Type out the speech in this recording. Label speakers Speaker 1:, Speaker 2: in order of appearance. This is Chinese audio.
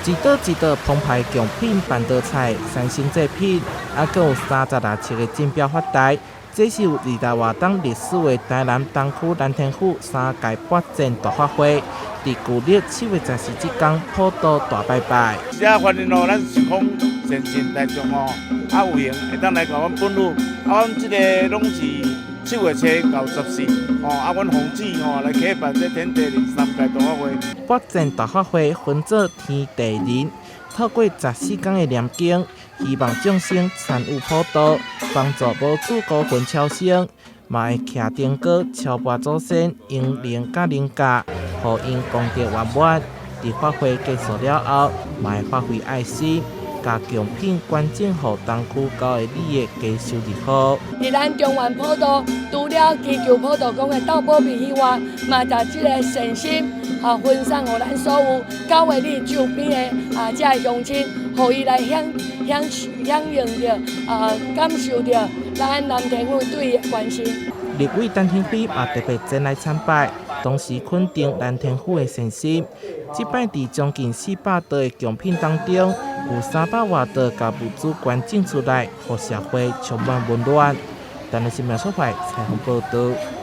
Speaker 1: 一道一道澎湃奖品办桌菜、三星制品，还有36个竞标发台。这是有200多档历史的台南东区蓝天府3届8展大发会，伫旧历7月14这天普渡大拜拜。
Speaker 2: 遮欢迎咱是讲先进大众有闲会当来甲阮本路，阮这个拢是7月初到14，阮洪姊来举办这天地人3届大发会。
Speaker 1: 8展大发会分做天地人，透过14天的念经，希望众生参与普渡，帮助无主孤魂超生，嘛会徛灯果敲拜祖先，因灵甲灵家，互因功德圆满。伫法会结束了后，嘛会发挥爱心，甲奖品捐赠予东区9个里的家修日好。
Speaker 3: 伫咱中原普渡，除了祈求普渡公的斗保庇以外，嘛把这个善心分送予咱所有9个里周边的这个乡亲，互伊来享用着感受着咱南天府对伊的关心。
Speaker 1: 立委陈廷飞嘛特别前来参拜，同时肯定南天府的善心。这摆伫将近400道的奖品当中，有300多道甲物资捐赠出来，互社会充满温暖。但是新闻所在采访报道。